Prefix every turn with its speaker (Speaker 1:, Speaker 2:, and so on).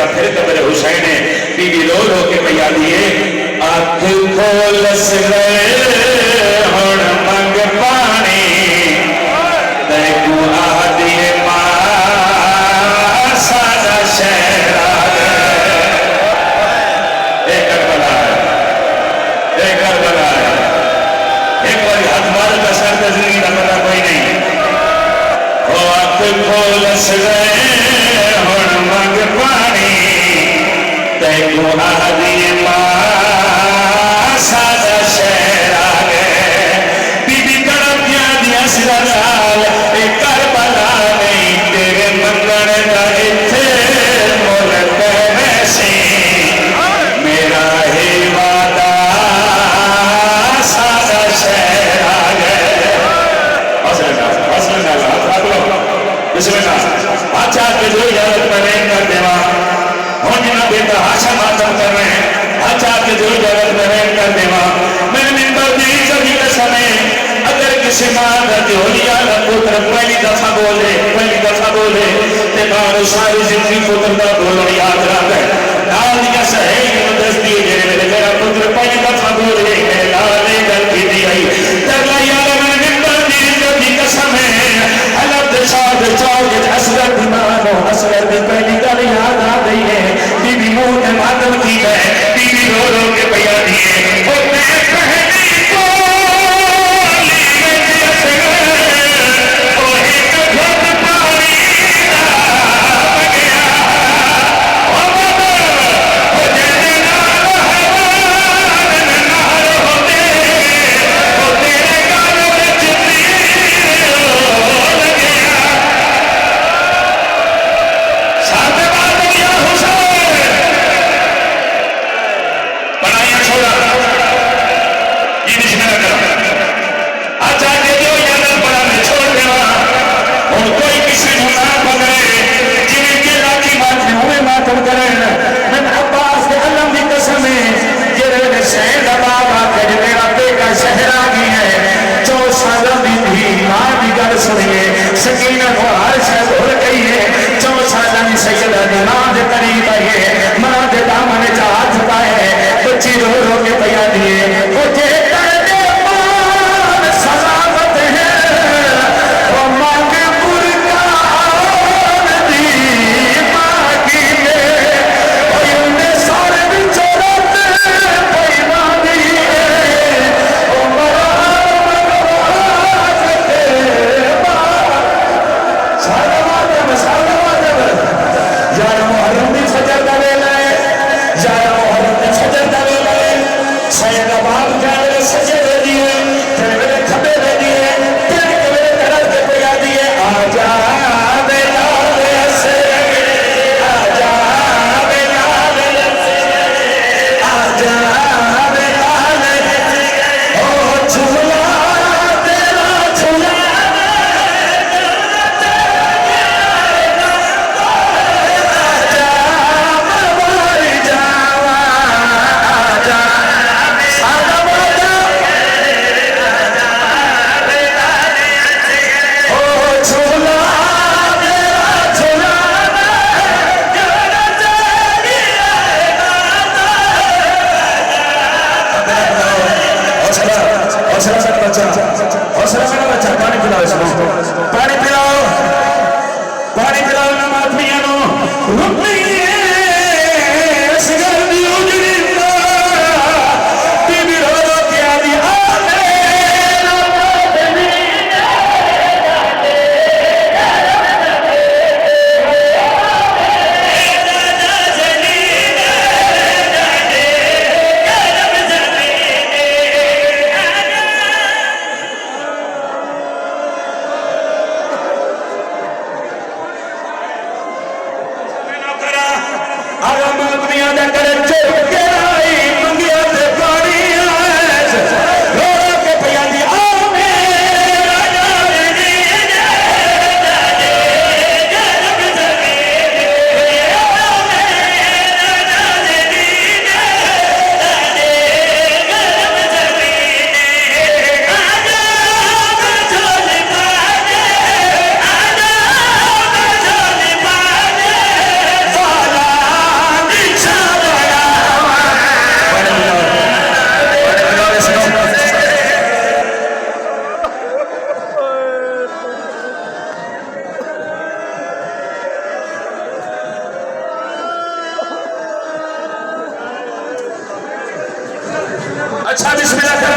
Speaker 1: دفعہ پھر قبر حسین ہے بی بی رو رو کے پیا دیے آنکھ کھولس گئے ہن منگ پانی تے کو آدھی ماں سادہ شہر آ گئے ایک کربلا ہے ایک کربلا ہے ایک باری ہاتھ مار کا سر تزنی کا پتہ کوئی نہیں وہ آنکھ کھولس گئے ہن منگ پانی تے کو آدھی ماں سادہ شہر آ گئے بی بی کرم دیا دیا سرا لال اے کربلا نہیں تیرے منگن دا اتھے ملک ویسی میرا ہی وعدہ سادہ شہر آ گئے حسن اللہ بسم اللہ اچھا کہ جو اجازت میں نہیں کر دیوا ہوں جنہ بیٹا ہاشا ماتم کر رہے ہیں اچھا کہ جو اجازت میں نہیں کر دیوا میں منبر دی سبھی کے سمیں اگر کسی ماں درد ہولیا نہ پوتر پہلی دفعہ بولے تے ماں ساری زندگی پوتر دا بولو یاد رکھ ہے نال دیا سہیل مدرس دی جنہیں میرے میرا پوتر پہلی دفعہ بولے لالے گل کی دی آئی ترلا یاد میں منبر دی سبھی کے سمیں حلب شاد چاوت اصغر دیمانو اصغر دی پہلی گل یاد آ گئی ہے بی بی منہ نے ماتم کی ہے بی بی رو رو کے پیا دیے وہ میں پہلی کولی میں اصغر وہ ایک گھٹ پانی دا گیا وہ بدر وہ جیسے نال حیوان نال ہوتے وہ تیرے گال وچ تیر لگیا ساتھ بات کیا حسین بنایا چھوڑا یہ نشنہ کرا آجا کے جو یادت پڑا میں چھوڑ دیا اور کوئی کسی کو نہ پکڑے جنہیں کے لاکی بات میں ہوئے ماتم کریں میں عباس کے علم کی قسم ہے جنہیں شہد باب آکے جو میرا بیٹا شہر آگی ہے جو سالہ بھی بھی ماں بھی گر سنیے سکینہ کو ہر شہد ہو گئی ہے جو سالہ بھی سیدہ دی ماں دے قریب آئی ہے ماں دے دامن چاہت پائے بچی رو رو کے پیا دیے وہ جیتا دے مان سلامت ہے وہ مانگ برکان دی مانگی میں وہ انہیں سارے بھی چورت کوئی مانگی ہے وہ مرام تے سارا مادم یار محرم دی فجر دا ویلا ہے یار محرم دی فجر دا ویلا ہے سید آباد جانے سجے دے دیے تیرے میرے کھبے دے دیے تیرے کے میرے طرف دے پیا دیے آجا بلال سے آجا بلال سے آجا بلال او جھولا تیرا جھولا پانی پلاؤ نماز میانو رکھنی سگر دی اجڑی بی بی رو رو کے آدھی اچھا بسم اللہ کرو